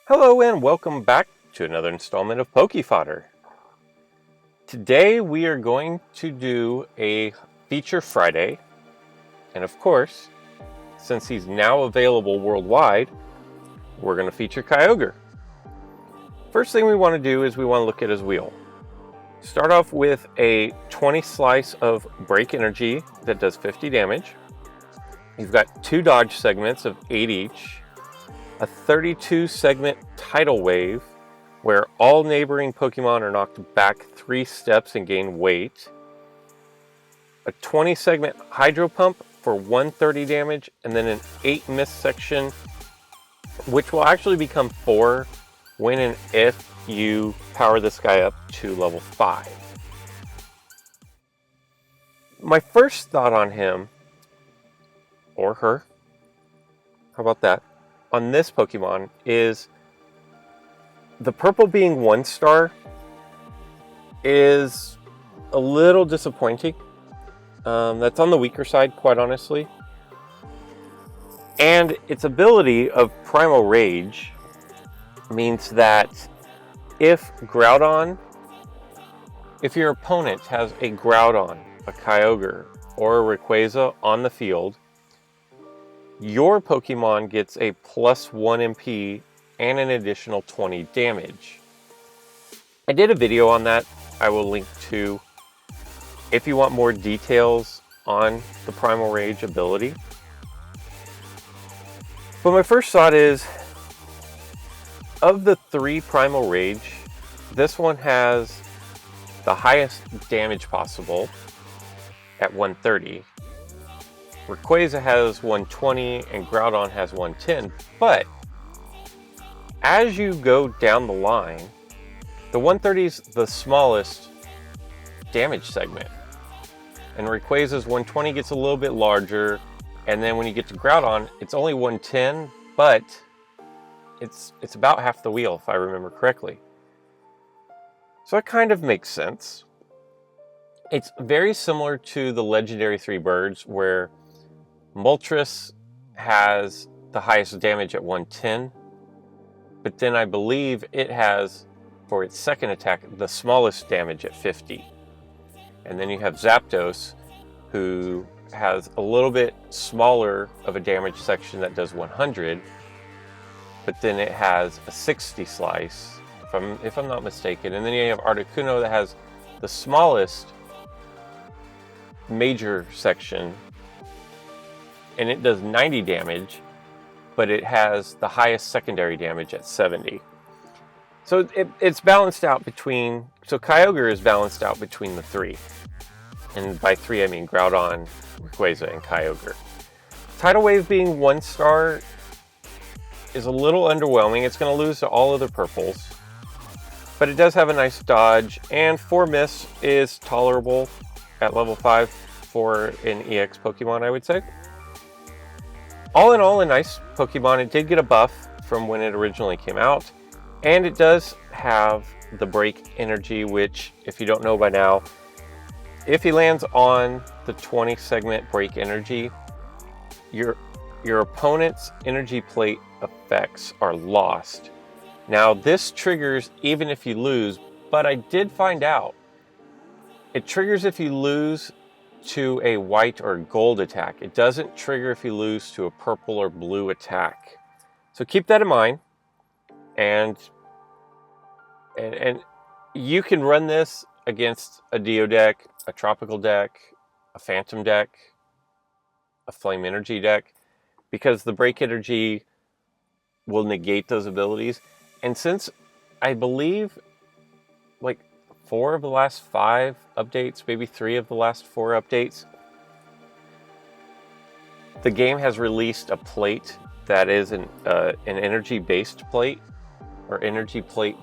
Hello and welcome back to another installment of Poke Fodder. Today we are going to do a Feature Friday, and of course, since he's now available worldwide, we're going to feature Kyogre. First thing we want to do is we want to look at his wheel. Start off with a 20 slice of Break Energy that does 50 damage. You've got 2 dodge segments of 8 each. A 32 segment Tidal Wave, where all neighboring Pokemon are knocked back 3 steps and gain weight. A 20 segment Hydro Pump for 130 damage, and then an 8 Mist section, which will actually become 4 when and if you power this guy up to level 5. My first thought on him, or her, how about that, on this Pokemon is the purple being 1-star is a little disappointing. That's on the weaker side, quite honestly. And its ability of Primal Rage means that if your opponent has a Groudon, a Kyogre, or a Rayquaza on the field, your Pokemon gets a +1 MP and an additional 20 damage. I did a video on that I will link to if you want more details on the Primal Rage ability. But my first thought is, of the 3 Primal Rage, this one has the highest damage possible at 130. Rayquaza has 120 and Groudon has 110, but as you go down the line, the 130 is the smallest damage segment, and Rayquaza's 120 gets a little bit larger, and then when you get to Groudon, it's only 110, but it's about half the wheel, if I remember correctly. So that kind of makes sense. It's very similar to the legendary 3 birds, where Moltres has the highest damage at 110, but then I believe it has, for its second attack, the smallest damage at 50. And then you have Zapdos, who has a little bit smaller of a damage section that does 100, but then it has a 60 slice, if I'm not mistaken. And then you have Articuno that has the smallest major section, and it does 90 damage, but it has the highest secondary damage at 70. So it's balanced out between, so Kyogre is balanced out between the 3. And by 3 I mean Groudon, Rayquaza, and Kyogre. Tidal Wave being 1-star is a little underwhelming. It's going to lose to all other purples, but it does have a nice dodge, and 4 Mists is tolerable at level 5 for an EX Pokemon, I would say. All in all, a nice Pokemon. It did get a buff from when it originally came out, and it does have the Break Energy, which, if you don't know by now, if he lands on the 20 segment Break Energy, your opponent's Energy Plate effects are lost. Now, this triggers even if you lose, but I did find out it triggers if you lose to a white or gold attack. It doesn't trigger if you lose to a purple or blue attack. So keep that in mind. And you can run this against a Dio deck, a Tropical deck, a Phantom deck, a Flame Energy deck, because the Break Energy will negate those abilities. And since I believe like 4 of the last 5 updates, maybe 3 of the last 4 updates, the game has released a plate that is an energy-based plate, or energy plate,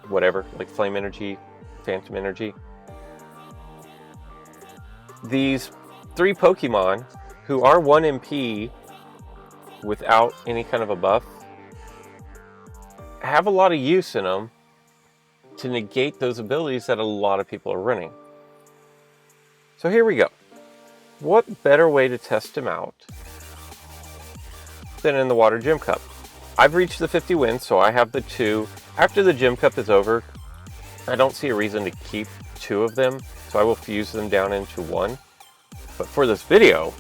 whatever, like Flame Energy, Phantom Energy. These 3 Pokemon, who are 1 MP without any kind of a buff, have a lot of use in them to negate those abilities that a lot of people are running. So here we go. What better way to test him out than in the Water Gym Cup? I've reached the 50 wins, so I have the 2. After the Gym Cup is over, I don't see a reason to keep 2 of them, so I will fuse them down into 1. But for this video,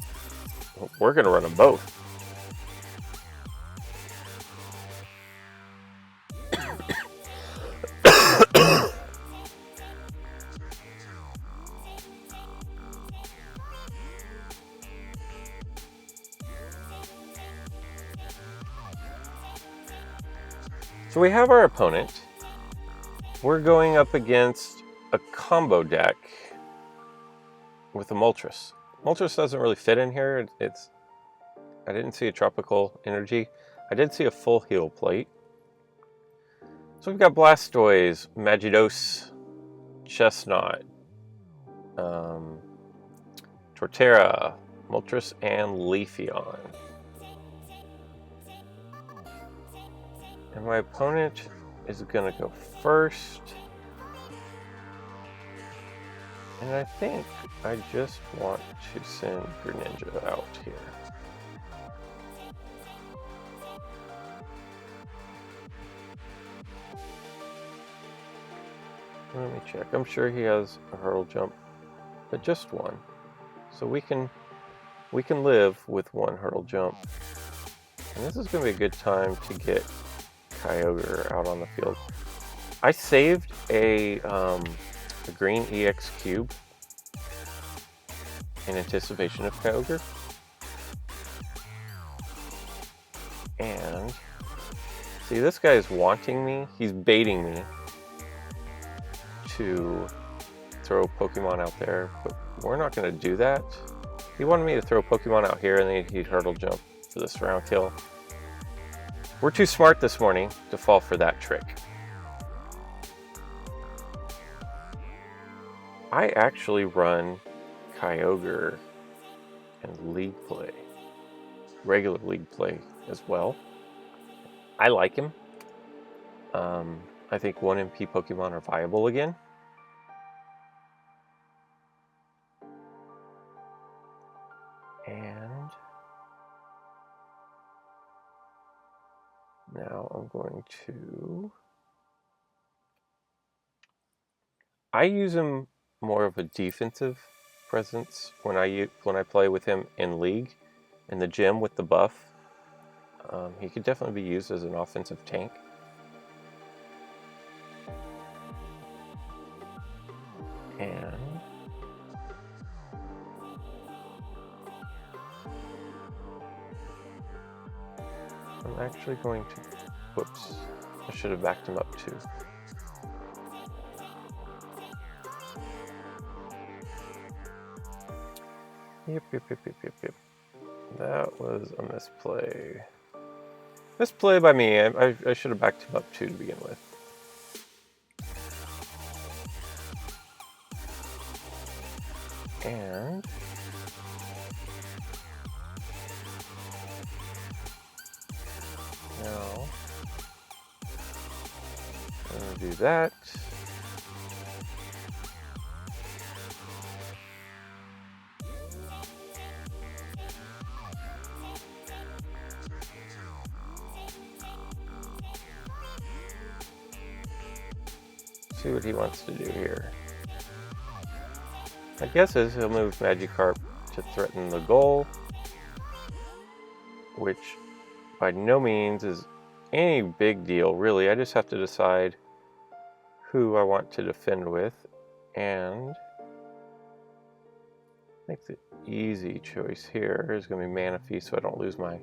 we're going to run them both. So we have our opponent. We're going up against a combo deck with a Moltres. Moltres doesn't really fit in here. I didn't see a tropical energy. I did see a full heal plate. So we've got Blastoise, Magidos, Chestnut, Torterra, Moltres, and Leafeon. And my opponent is going to go first. And I think I just want to send Greninja out here. Let me check. I'm sure he has a hurdle jump, but just 1. So we can live with 1 hurdle jump. And this is going to be a good time to get Kyogre out on the field. I saved a green EX cube in anticipation of Kyogre. And see, this guy is wanting me. He's baiting me to throw Pokemon out there, but we're not going to do that. He wanted me to throw Pokemon out here and then he'd hurdle jump for this round kill. We're too smart this morning to fall for that trick. I actually run Kyogre in League Play, regular League Play as well. I like him. I think 1 MP Pokemon are viable again. And now I'm going to... I use him more of a defensive presence when I play with him in League, in the gym with the buff. He could definitely be used as an offensive tank. And I'm actually going to... Whoops. I should have backed him up too. Yep. That was a misplay. Misplay by me. I should have backed him up too to begin with. And now I'm going to do that. See what he wants to do here. My guess is he'll move Magikarp to threaten the goal, which by no means is any big deal, really. I just have to decide who I want to defend with, and I think the easy choice here is going to be Manaphy so I don't lose my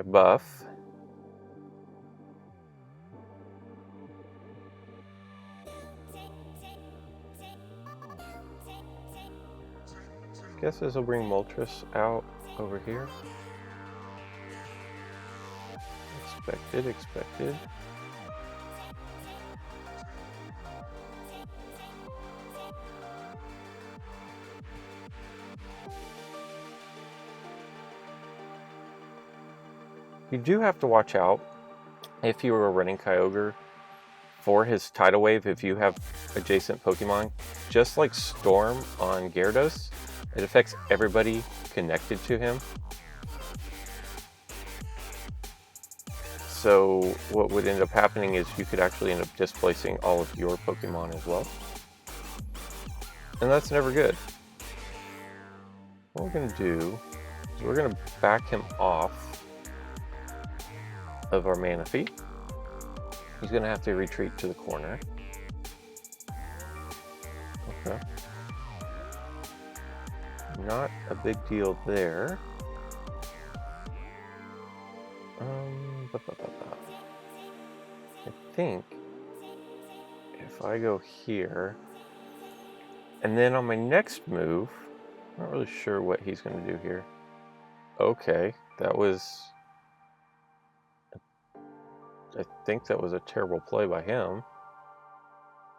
buff. Guess this will bring Moltres out over here. Expected. You do have to watch out if you were running Kyogre for his Tidal Wave if you have adjacent Pokemon. Just like Storm on Gyarados, it affects everybody connected to him. So what would end up happening is you could actually end up displacing all of your Pokemon as well. And that's never good. What we're going to do is we're going to back him off of our Manaphy. He's going to have to retreat to the corner. Okay. Not a big deal there. I think if I go here, and then on my next move, I'm not really sure what he's going to do here. Okay, I think that was a terrible play by him.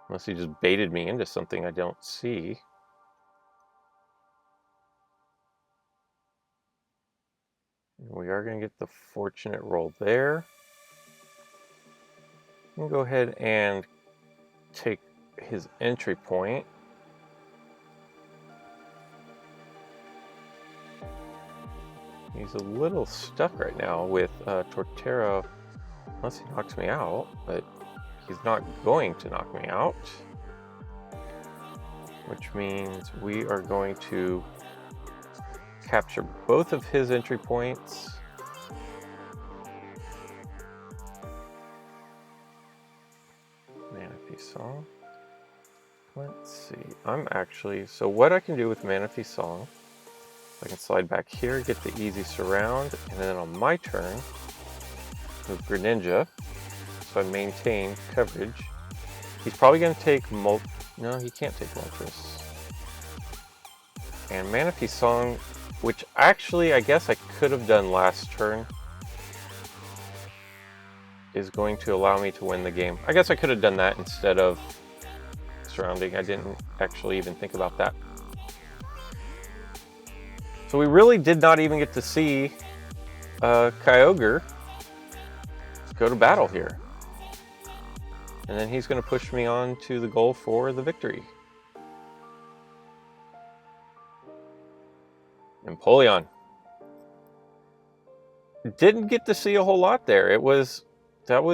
Unless he just baited me into something I don't see. We are going to get the fortunate roll there. I'm going to go ahead and take his entry point. He's a little stuck right now with Torterra, unless he knocks me out, but he's not going to knock me out. Which means we are going to capture both of his entry points. Manaphy Song. Let's see. So what I can do with Manaphy Song, I can slide back here, get the easy surround, and then on my turn, move Greninja, so I maintain coverage. He's probably going to take no, he can't take Moltres. And Manaphy Song, which actually I guess I could have done last turn, is going to allow me to win the game. I guess I could have done that instead of surrounding. I didn't actually even think about that. So we really did not even get to see Kyogre go to battle here. And then he's going to push me on to the goal for the victory. Empoleon. Didn't get to see a whole lot there. Got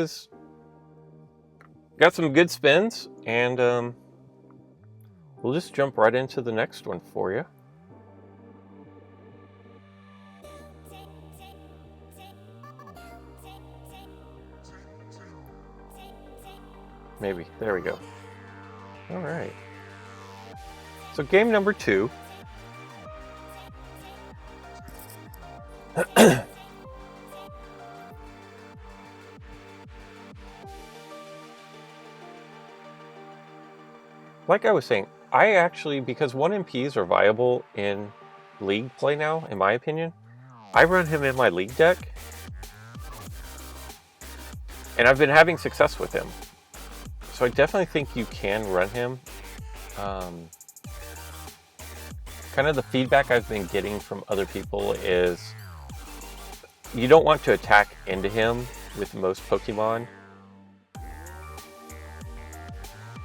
some good spins, and we'll just jump right into the next one for you. Maybe. There we go. All right. So game number 2. Like I was saying, I actually, because 1MPs are viable in League play now, in my opinion, I run him in my League deck, and I've been having success with him. So I definitely think you can run him. Kind of the feedback I've been getting from other people is you don't want to attack into him with most Pokemon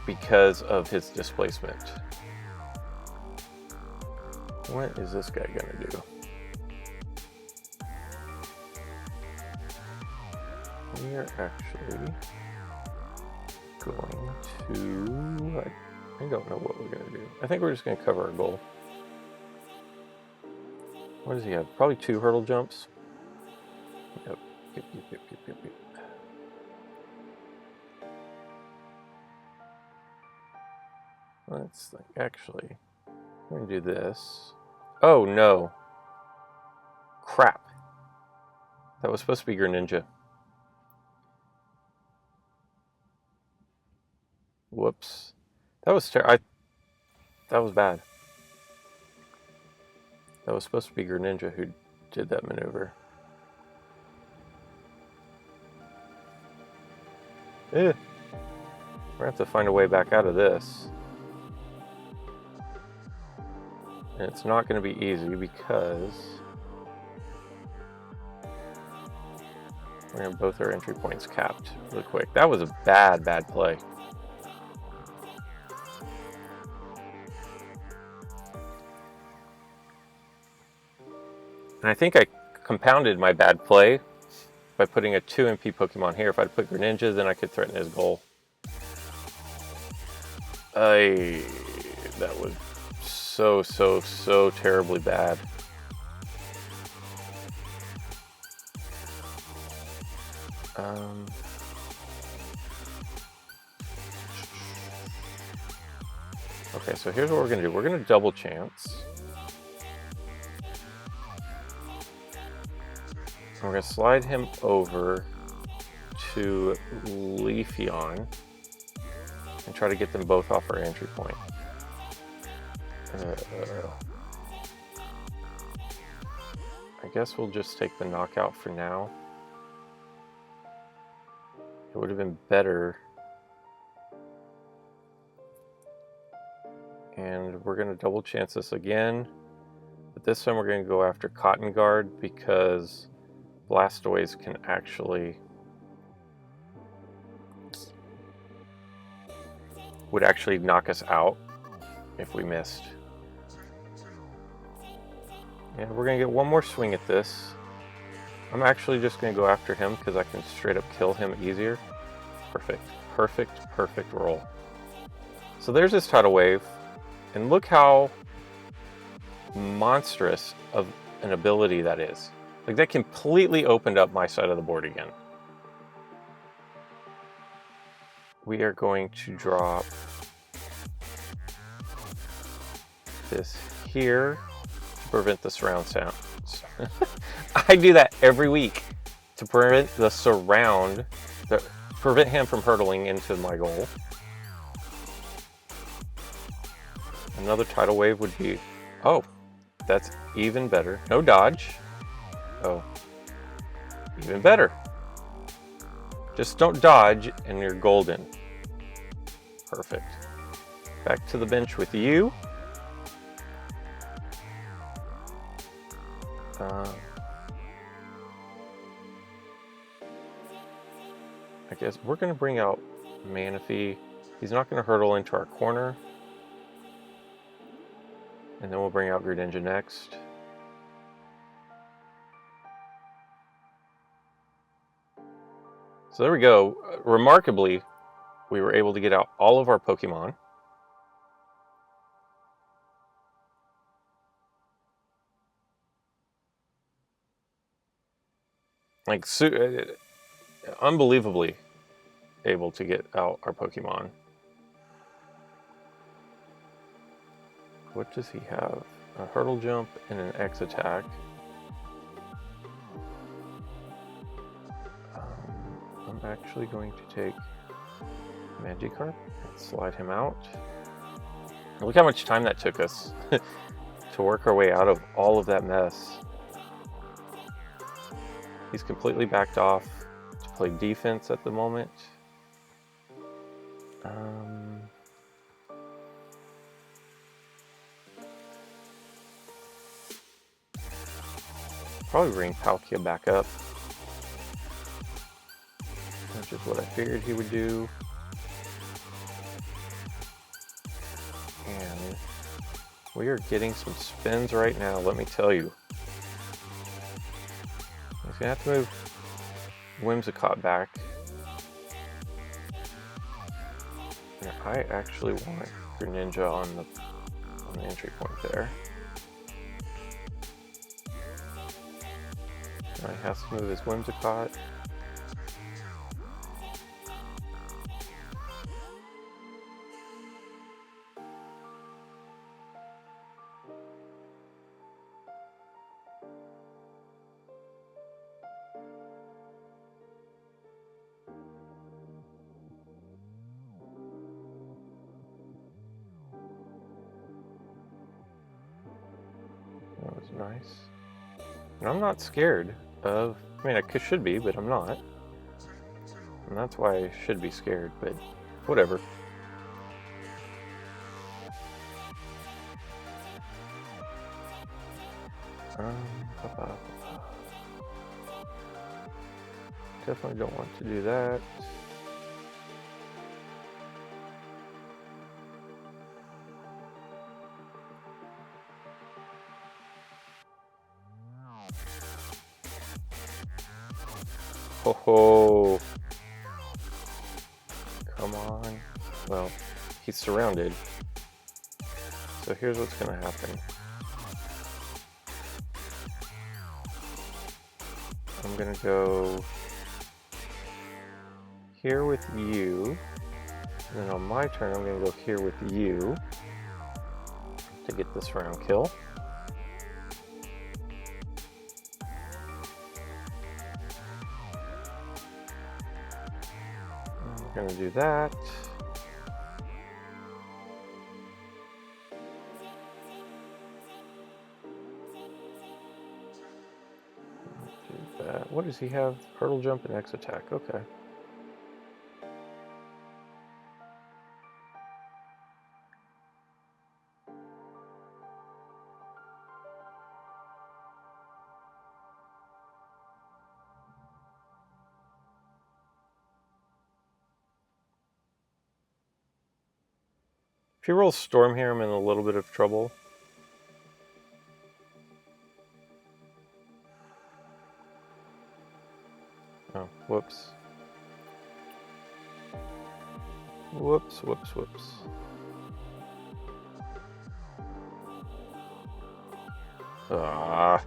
because of his displacement. What is this guy gonna do? We are actually going to... I don't know what we're going to do. I think we're just going to cover our goal. What does he have? Probably 2 hurdle jumps. Yep. Yep. Let's think. Actually, we're going to do this. Oh, no. Crap. That was supposed to be Greninja. Whoops. That was that was bad. That was supposed to be Greninja who did that maneuver. We're going to have to find a way back out of this. And it's not going to be easy because we're going to have both our entry points capped really quick. That was a bad play. And I think I compounded my bad play by putting a 2 MP Pokemon here. If I'd put Greninja, then I could threaten his goal. That was so terribly bad. Okay, so here's what we're gonna do. We're gonna double chance. We're gonna slide him over to Leafeon and try to get them both off our entry point. I guess we'll just take the knockout for now. It would have been better. And we're going to double chance this again. But this time we're going to go after Cotton Guard because Blastoise can would actually knock us out if we missed. And we're going to get one more swing at this. I'm actually just going to go after him because I can straight up kill him easier. Perfect roll. So there's this Tidal Wave. And look how monstrous of an ability that is. Like, that completely opened up my side of the board again. We are going to drop this here to prevent the surround sounds. I do that every week to prevent the surround, prevent him from hurtling into my goal. Another Tidal Wave would be, oh, that's even better. No dodge. Oh, even better. Just don't dodge and you're golden. Perfect. Back to the bench with you. I guess we're going to bring out Manaphy. He's not going to hurtle into our corner. And then we'll bring out Greninja next. So there we go. Remarkably, we were able to get out all of our Pokemon. Like, unbelievably able to get out our Pokemon. What does he have? A Hurdle Jump and an X attack. I'm actually going to take Magikarp and slide him out. Look how much time that took us to work our way out of all of that mess. He's completely backed off to play defense at the moment. Probably bring Palkia back up, which is what I figured he would do. And we are getting some spins right now, let me tell you. He's gonna have to move Whimsicott back. And I actually want Greninja on the entry point there. Now he has to move his Whimsicott. That was nice. And I'm not scared of, I mean, I should be, but I'm not. And that's why I should be scared, but whatever. Definitely don't want to do that. Oh, come on. Well, he's surrounded. So here's what's going to happen. I'm going to go here with you. And then on my turn, I'm going to go here with you to get this round kill. I'm going to do that. Do that. What does he have? Hurdle jump and X attack. Okay. If he rolls Storm here, I'm in a little bit of trouble. Oh, whoops. Whoops, whoops, whoops. Ah.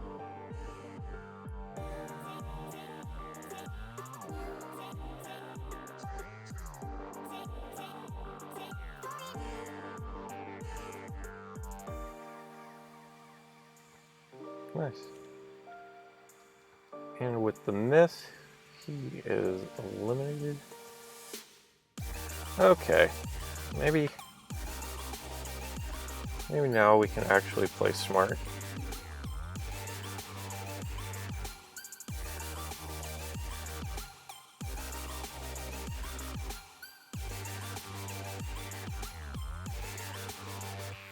Nice. And with the miss, he is eliminated. Okay. Maybe now we can actually play smart.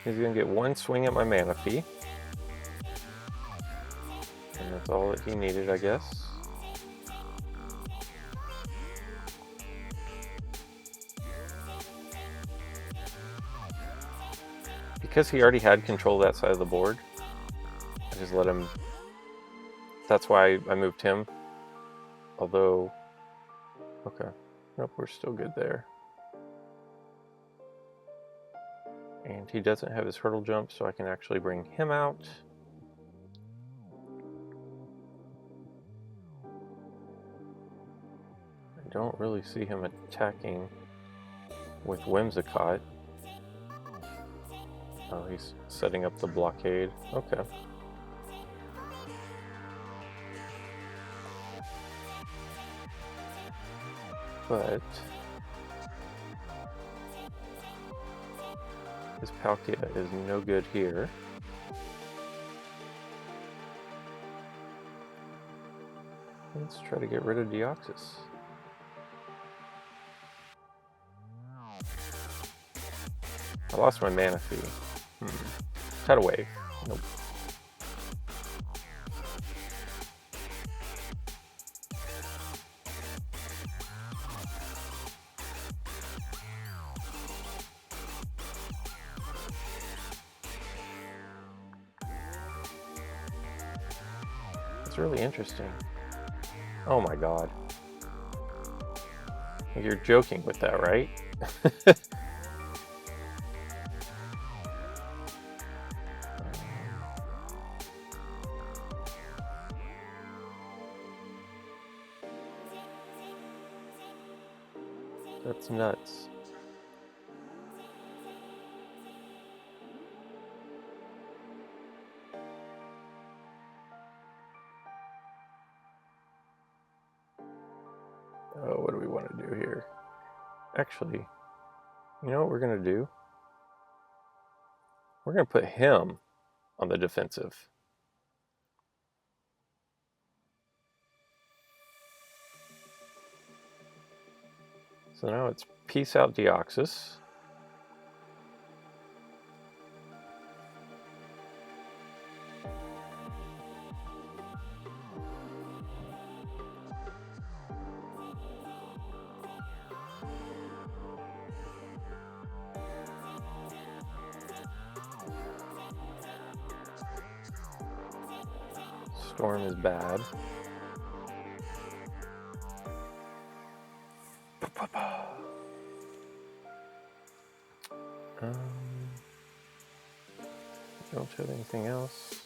He's going to get one swing at my mana fee. And that's all that he needed, I guess. Because he already had control of that side of the board, I just let him. That's why I moved him. Although, okay. Nope, we're still good there. And he doesn't have his hurdle jump, so I can actually bring him out. I don't really see him attacking with Whimsicott. Oh, he's setting up the blockade. Okay. But his Palkia is no good here. Let's try to get rid of Deoxys. I lost my mana fee. Tidal Wave. Nope. It's really interesting. Oh my god. You're joking with that, right? That's nuts. Oh, what do we want to do here? Actually, you know what we're going to do? We're going to put him on the defensive. So now it's peace out Deoxys. Storm is bad. Um, don't have anything else.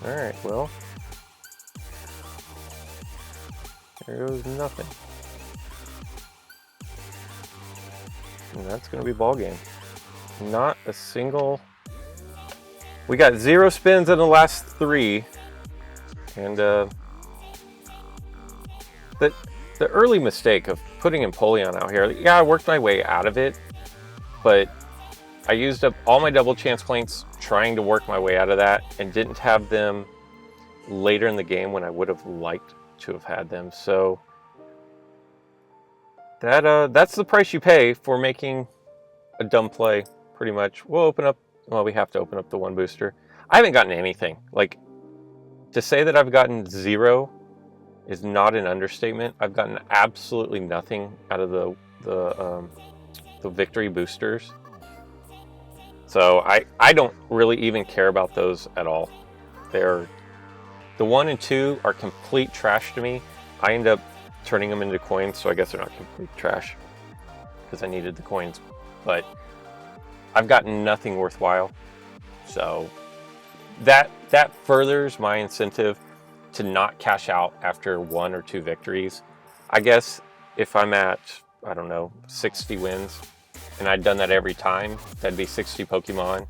Alright, well, there goes nothing. And that's going to be ball game. Not a single... We got 0 spins in the last 3. And the early mistake of putting Empoleon out here, yeah, I worked my way out of it, but I used up all my double chance points trying to work my way out of that and didn't have them later in the game when I would have liked to have had them. So that's the price you pay for making a dumb play, pretty much. We'll open up, well, we have to open up the 1 booster. I haven't gotten anything. Like, to say that I've gotten 0 is not an understatement. I've gotten absolutely nothing out of the victory boosters. So I don't really even care about those at all. The 1 and 2 are complete trash to me. I end up turning them into coins, so I guess they're not complete trash because I needed the coins. But I've gotten nothing worthwhile. So that furthers my incentive to not cash out after 1 or 2 victories. I guess if I'm at, I don't know, 60 wins, and I'd done that every time, that'd be 60 Pokemon.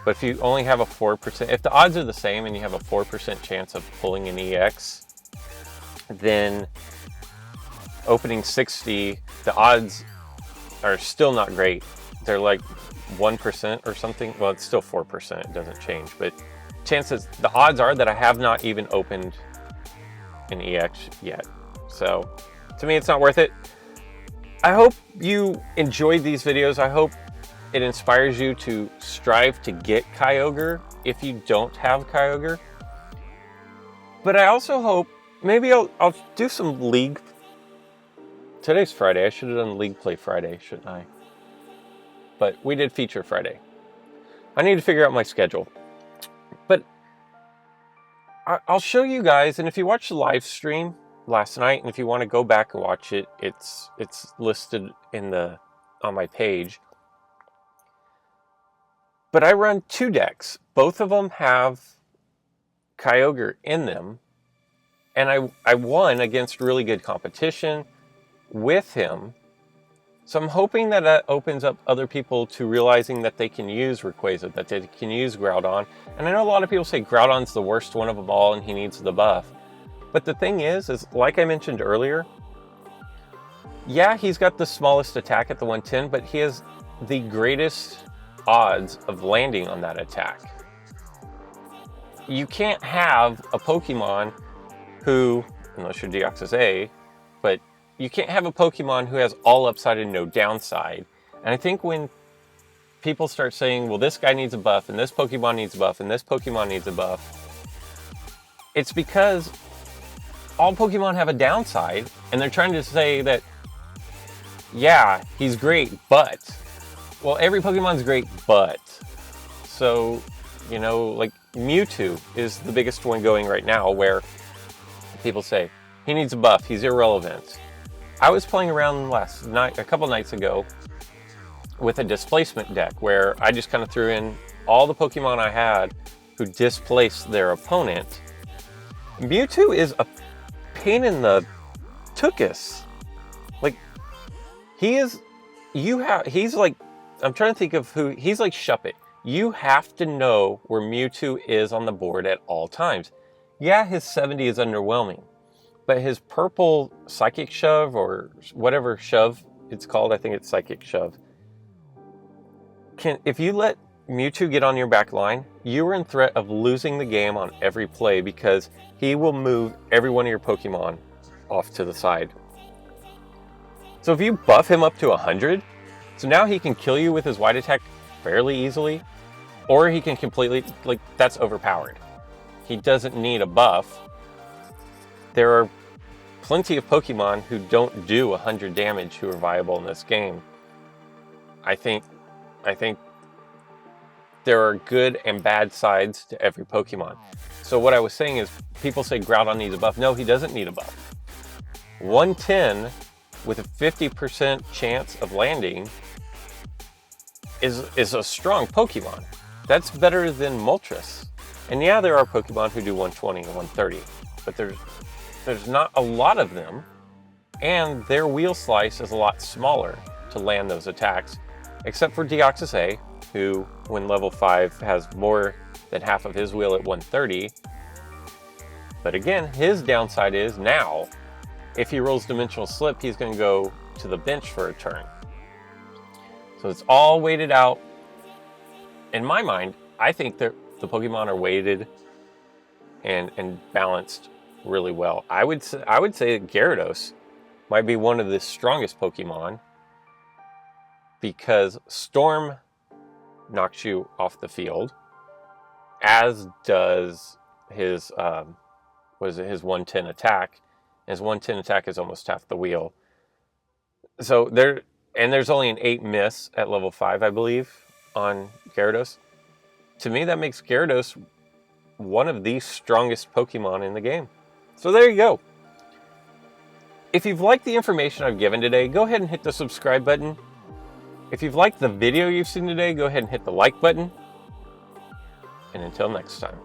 But if you only have a 4%, if the odds are the same and you have a 4% chance of pulling an EX, then opening 60, the odds are still not great. They're like 1% or something. Well, it's still 4%, it doesn't change, but chances, the odds are that I have not even opened an EX yet. So to me, it's not worth it. I hope you enjoyed these videos. I hope it inspires you to strive to get Kyogre if you don't have Kyogre. But I also hope, maybe I'll do some League. Today's Friday. I should have done League Play Friday, shouldn't I? But we did Feature Friday. I need to figure out my schedule. But I'll show you guys, and if you watched the live stream last night, and if you want to go back and watch it, it's listed on my page. But I run 2 decks. Both of them have Kyogre in them, and I won against really good competition with him. So I'm hoping that that opens up other people to realizing that they can use Rayquaza, that they can use Groudon. And I know a lot of people say Groudon's the worst one of them all and he needs the buff. But the thing is like I mentioned earlier, yeah, he's got the smallest attack at the 110, but he has the greatest odds of landing on that attack. You can't have a Pokemon who, unless you're Deoxys, but you can't have a Pokemon who has all upside and no downside. And I think when people start saying, well, this guy needs a buff, and this Pokemon needs a buff, and this Pokemon needs a buff, it's because all Pokemon have a downside, and they're trying to say that, yeah, he's great, but... Well, every Pokemon's great, but... So, you know, like, Mewtwo is the biggest one going right now, where people say, he needs a buff, he's irrelevant. I was playing around last night, a couple nights ago, with a displacement deck where I just kind of threw in all the Pokemon I had who displaced their opponent. Mewtwo is a pain in the tuchus. Like, he's like, I'm trying to think of who, he's like Shuppet. You have to know where Mewtwo is on the board at all times. Yeah, his 70 is underwhelming. But his purple Psychic Shove, or whatever shove it's called, I think it's Psychic Shove. If you let Mewtwo get on your back line, you are in threat of losing the game on every play because he will move every one of your Pokemon off to the side. So if you buff him up to 100, so now he can kill you with his wide attack fairly easily, or he can completely, like, that's overpowered. He doesn't need a buff. There are plenty of Pokemon who don't do 100 damage who are viable in this game. I think there are good and bad sides to every Pokemon. So what I was saying is, people say Groudon needs a buff. No, he doesn't need a buff. 110 with a 50% chance of landing is a strong Pokemon. That's better than Moltres. And yeah, there are Pokemon who do 120 and 130, but there's not a lot of them, and their wheel slice is a lot smaller to land those attacks, except for Deoxys A, who, when level 5, has more than half of his wheel at 130. But again, his downside is now, if he rolls Dimensional Slip, he's going to go to the bench for a turn. So it's all weighted out. In my mind, I think that the Pokemon are weighted and balanced really well. I would say that Gyarados might be one of the strongest Pokemon, because Storm knocks you off the field, as does his his 110 attack. His 110 attack is almost half the wheel. So there's only an 8 miss at level 5, I believe, on Gyarados. To me, that makes Gyarados one of the strongest Pokemon in the game. So there you go. If you've liked the information I've given today, go ahead and hit the subscribe button. If you've liked the video you've seen today, go ahead and hit the like button. And until next time.